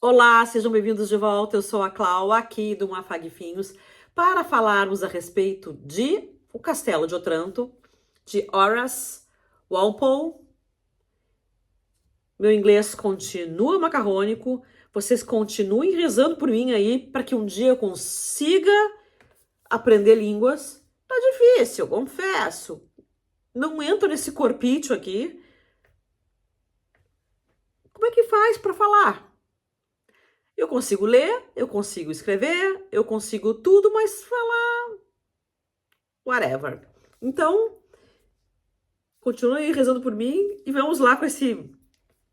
Olá, sejam bem-vindos de volta. Eu sou a Clau, aqui do Mafagfinhos, para falarmos a respeito de O Castelo de Otranto, de Horace Walpole. Meu inglês continua macarrônico. Vocês continuem rezando por mim aí, para que um dia eu consiga aprender línguas. Tá difícil, confesso. Não entro nesse corpício aqui. Como é que faz para falar? Eu consigo ler, eu consigo escrever, eu consigo tudo, mas falar, whatever. Então, continue rezando por mim e vamos lá com esse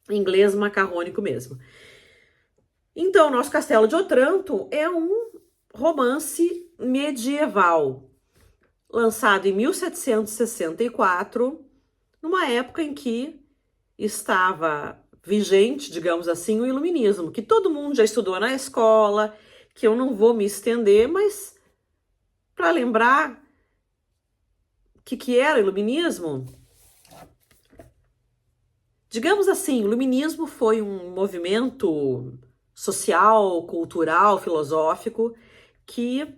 inglês macarrônico mesmo. Então, nosso Castelo de Otranto é um romance medieval, lançado em 1764, numa época em que estava vigente, digamos assim, o iluminismo, que todo mundo já estudou na escola, que eu não vou me estender, mas para lembrar o que era o iluminismo, digamos assim, o iluminismo foi um movimento social, cultural, filosófico que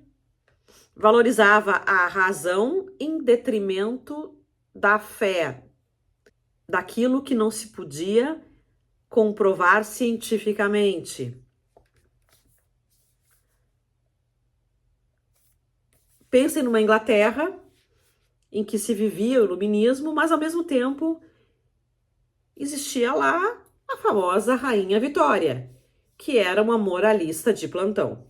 valorizava a razão em detrimento da fé, daquilo que não se podia comprovar cientificamente. Pensem numa Inglaterra em que se vivia o iluminismo, mas ao mesmo tempo existia lá a famosa Rainha Vitória, que era uma moralista de plantão.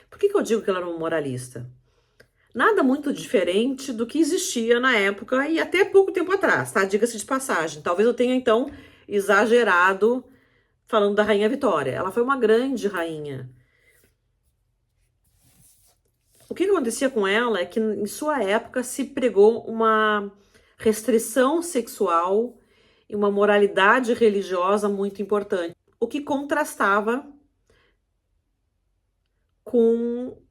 Por que eu digo que ela era uma moralista? Nada muito diferente do que existia na época e até pouco tempo atrás, tá? Diga-se de passagem. Talvez eu tenha, então, exagerado falando da Rainha Vitória. Ela foi uma grande rainha. O que acontecia com ela é que, em sua época, se pregou uma restrição sexual e uma moralidade religiosa muito importante, o que contrastava com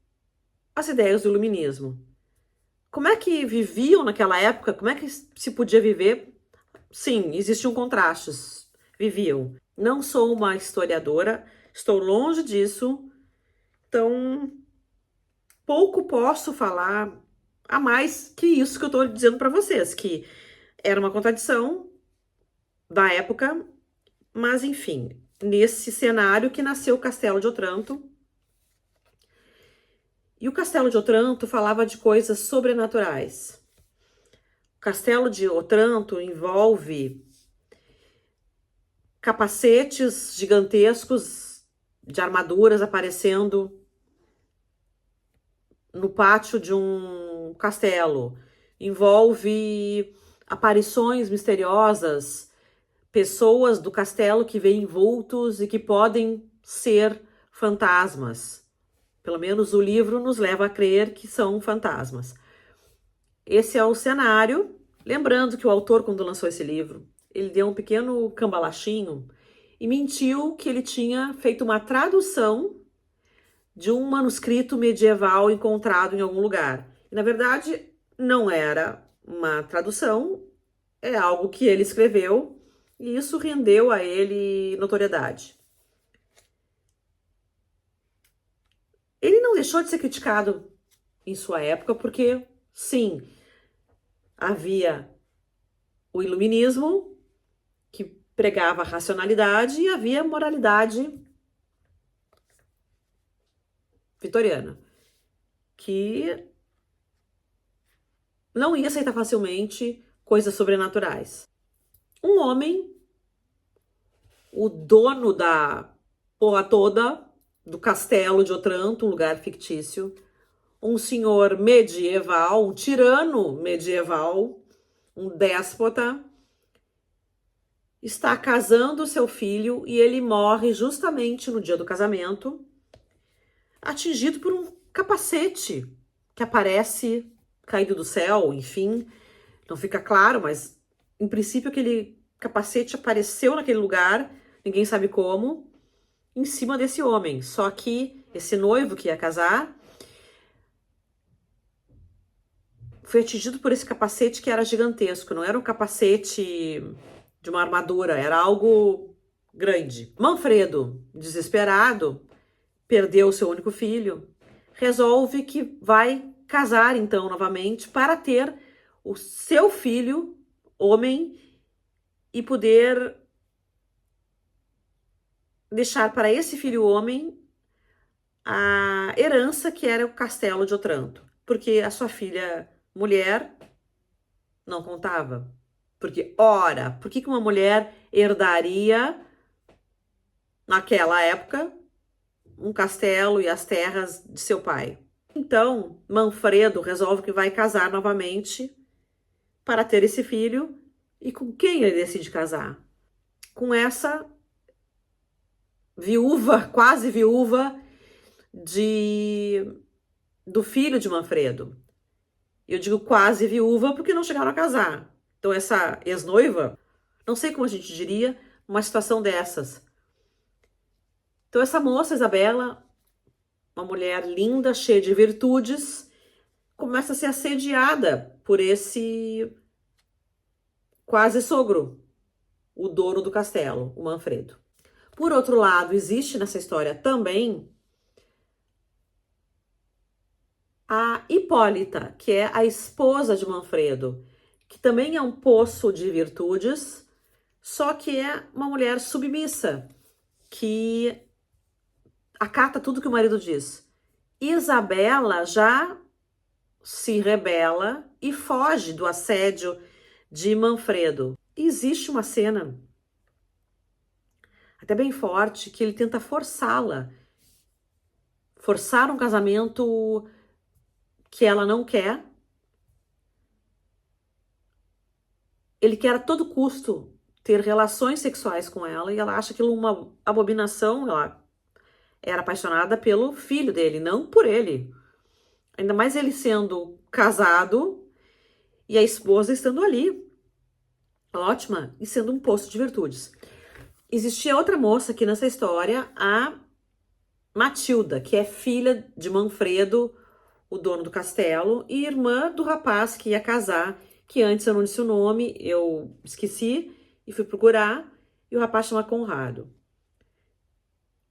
as ideias do iluminismo. Como é que viviam naquela época? Como é que se podia viver? Sim, existiam contrastes. Viviam. Não sou uma historiadora, estou longe disso, então pouco posso falar a mais que isso que eu estou dizendo para vocês, que era uma contradição da época, mas enfim, nesse cenário que nasceu o Castelo de Otranto. E o Castelo de Otranto falava de coisas sobrenaturais. O Castelo de Otranto envolve capacetes gigantescos de armaduras aparecendo no pátio de um castelo. Envolve aparições misteriosas, pessoas do castelo que veem vultos e que podem ser fantasmas. Pelo menos o livro nos leva a crer que são fantasmas. Esse é o cenário. Lembrando que o autor, quando lançou esse livro, ele deu um pequeno cambalachinho e mentiu que ele tinha feito uma tradução de um manuscrito medieval encontrado em algum lugar. E, na verdade, não era uma tradução, é algo que ele escreveu e isso rendeu a ele notoriedade. Ele não deixou de ser criticado em sua época porque, sim, havia o iluminismo, que pregava a racionalidade, e havia a moralidade vitoriana, que não ia aceitar facilmente coisas sobrenaturais. Um homem, o dono da porra toda, do castelo de Otranto, um lugar fictício, um senhor medieval, um tirano medieval, um déspota, está casando seu filho e ele morre justamente no dia do casamento, atingido por um capacete que aparece caído do céu, enfim, não fica claro, mas em princípio aquele capacete apareceu naquele lugar, ninguém sabe como, em cima desse homem. Só que esse noivo que ia casar foi atingido por esse capacete que era gigantesco, não era um capacete de uma armadura, era algo grande. Manfredo, desesperado, perdeu o seu único filho, resolve que vai casar então novamente para ter o seu filho, homem, e poder deixar para esse filho homem a herança que era o castelo de Otranto, porque a sua filha mulher não contava. Porque, ora, por que uma mulher herdaria, naquela época, um castelo e as terras de seu pai? Então, Manfredo resolve que vai casar novamente para ter esse filho. E com quem ele decide casar? Com essa viúva, quase viúva, do filho de Manfredo. Eu digo quase viúva porque não chegaram a casar. Então, essa ex-noiva, não sei como a gente diria, uma situação dessas. Então, essa moça, Isabela, uma mulher linda, cheia de virtudes, começa a ser assediada por esse quase sogro, o dono do castelo, o Manfredo. Por outro lado, existe nessa história também a Hipólita, que é a esposa de Manfredo, que também é um poço de virtudes, só que é uma mulher submissa, que acata tudo que o marido diz. Isabela já se rebela e foge do assédio de Manfredo. E existe uma cena até bem forte que ele tenta forçá-la, forçar um casamento que ela não quer. Ele quer a todo custo ter relações sexuais com ela e ela acha aquilo uma abominação. Ela era apaixonada pelo filho dele, não por ele. Ainda mais ele sendo casado e a esposa estando ali, ótima, e sendo um poço de virtudes. Existia outra moça aqui nessa história, a Matilda, que é filha de Manfredo, o dono do castelo, e irmã do rapaz que ia casar, que antes eu não disse o nome, eu esqueci e fui procurar, e o rapaz chama Conrado.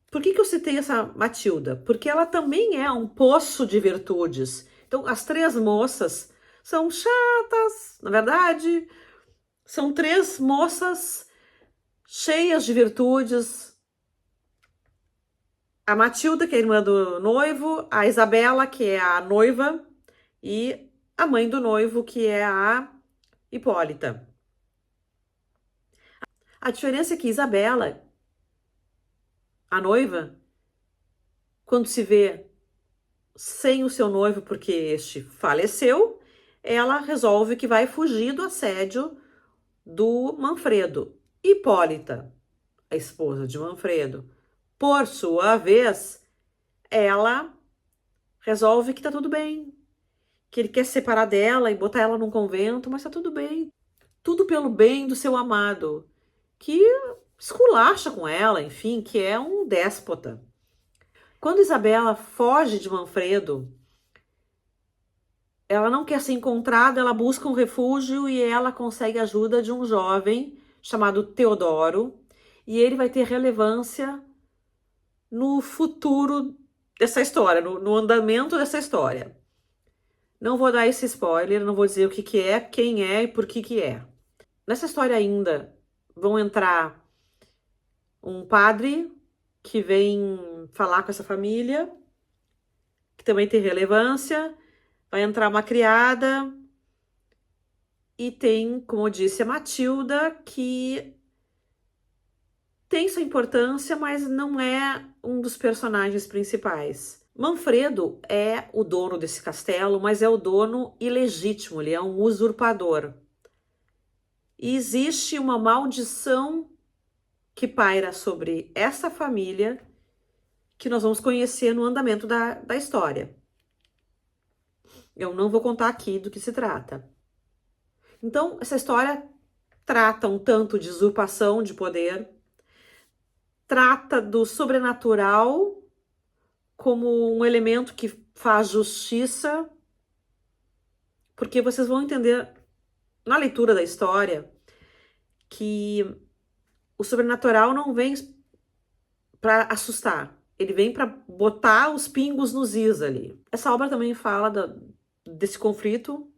Por que eu citei essa Matilda? Porque ela também é um poço de virtudes. Então, as três moças são chatas, na verdade, são três moças cheias de virtudes. A Matilda, que é a irmã do noivo, a Isabela, que é a noiva, e a mãe do noivo, que é a Hipólita. A diferença é que Isabela, a noiva, quando se vê sem o seu noivo porque este faleceu, ela resolve que vai fugir do assédio do Manfredo. Hipólita, a esposa de Manfredo, por sua vez, ela resolve que tá tudo bem, que ele quer se separar dela e botar ela num convento, mas tá tudo bem. Tudo pelo bem do seu amado, que esculacha com ela, enfim, que é um déspota. Quando Isabela foge de Manfredo, ela não quer ser encontrada, ela busca um refúgio e ela consegue a ajuda de um jovem chamado Teodoro, e ele vai ter relevância no futuro dessa história, no andamento dessa história. Não vou dar esse spoiler, não vou dizer o que que é, quem é e por que que é. Nessa história ainda vão entrar um padre que vem falar com essa família, que também tem relevância, vai entrar uma criada e tem, como eu disse, a Matilda, que tem sua importância, mas não é um dos personagens principais. Manfredo é o dono desse castelo, mas é o dono ilegítimo, ele é um usurpador. E existe uma maldição que paira sobre essa família que nós vamos conhecer no andamento da história. Eu não vou contar aqui do que se trata. Então, essa história trata um tanto de usurpação de poder, trata do sobrenatural como um elemento que faz justiça, porque vocês vão entender na leitura da história que o sobrenatural não vem para assustar, ele vem para botar os pingos nos is ali. Essa obra também fala desse conflito,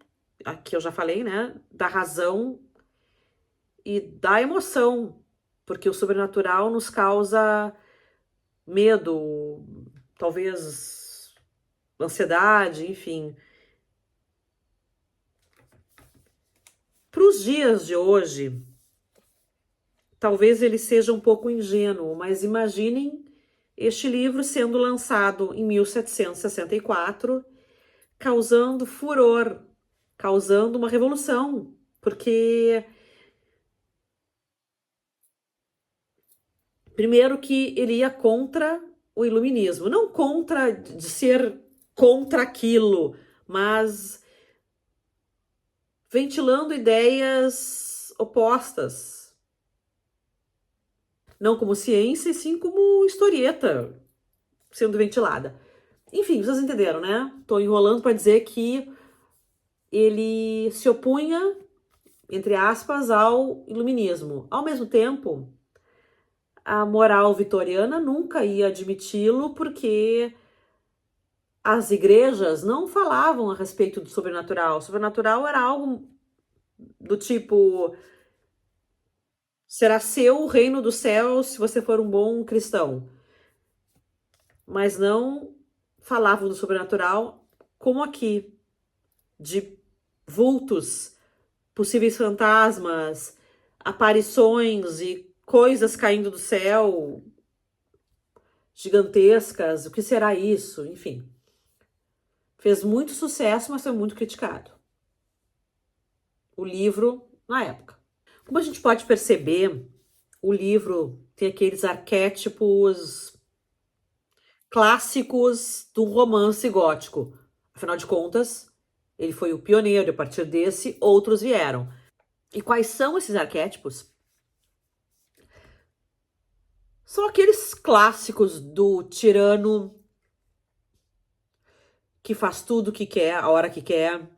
aqui eu já falei, né, da razão e da emoção, porque o sobrenatural nos causa medo, talvez ansiedade, enfim. Para os dias de hoje, talvez ele seja um pouco ingênuo, mas imaginem este livro sendo lançado em 1764, causando furor, causando uma revolução, porque primeiro que ele ia contra o iluminismo, não contra de ser contra aquilo, mas ventilando ideias opostas, não como ciência, e sim como historieta sendo ventilada. Enfim, vocês entenderam, né? Tô enrolando para dizer que ele se opunha, entre aspas, ao iluminismo. Ao mesmo tempo, a moral vitoriana nunca ia admiti-lo, porque as igrejas não falavam a respeito do sobrenatural. O sobrenatural era algo do tipo: será seu o reino dos céus se você for um bom cristão. Mas não falavam do sobrenatural como aqui, de vultos, possíveis fantasmas, aparições e coisas caindo do céu, gigantescas. O que será isso? Enfim. Fez muito sucesso, mas foi muito criticado. O livro, na época. Como a gente pode perceber, o livro tem aqueles arquétipos clássicos do romance gótico. Afinal de contas, ele foi o pioneiro, e a partir desse, outros vieram. E quais são esses arquétipos? São aqueles clássicos do tirano que faz tudo o que quer, a hora que quer,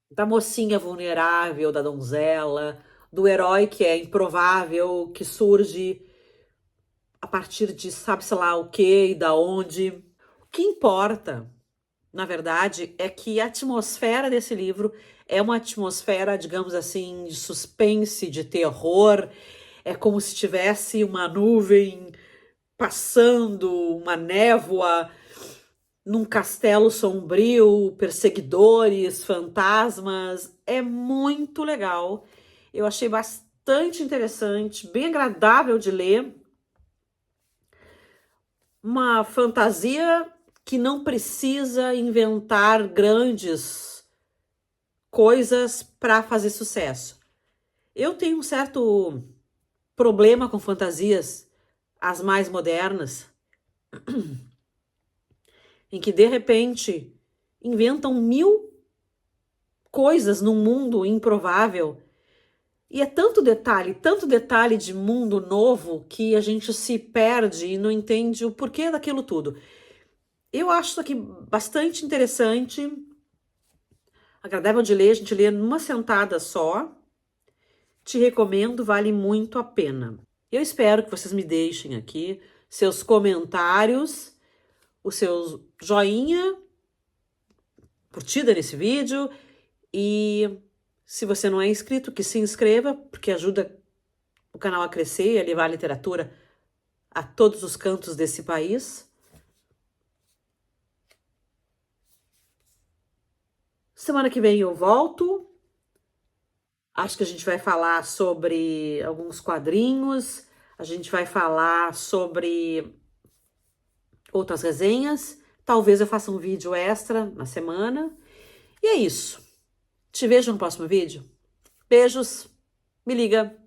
da mocinha vulnerável, da donzela, do herói que é improvável, que surge a partir de sabe-se lá o que e da onde. O que importa, na verdade, é que a atmosfera desse livro é uma atmosfera, digamos assim, de suspense, de terror. É como se tivesse uma nuvem passando, uma névoa num castelo sombrio, perseguidores, fantasmas. É muito legal. Eu achei bastante interessante, bem agradável de ler. Uma fantasia que não precisa inventar grandes coisas para fazer sucesso. Eu tenho um certo problema com fantasias, as mais modernas, em que de repente inventam 1000 coisas num mundo improvável. E é tanto detalhe de mundo novo, que a gente se perde e não entende o porquê daquilo tudo. Eu acho isso aqui bastante interessante, agradável de ler, a gente lê numa sentada só. Te recomendo, vale muito a pena. Eu espero que vocês me deixem aqui seus comentários, o seu joinha, curtida nesse vídeo, e se você não é inscrito, que se inscreva, porque ajuda o canal a crescer e a levar a literatura a todos os cantos desse país. Semana que vem eu volto. Acho que a gente vai falar sobre alguns quadrinhos, a gente vai falar sobre outras resenhas. Talvez eu faça um vídeo extra na semana. E é isso. Te vejo no próximo vídeo. Beijos. Me liga.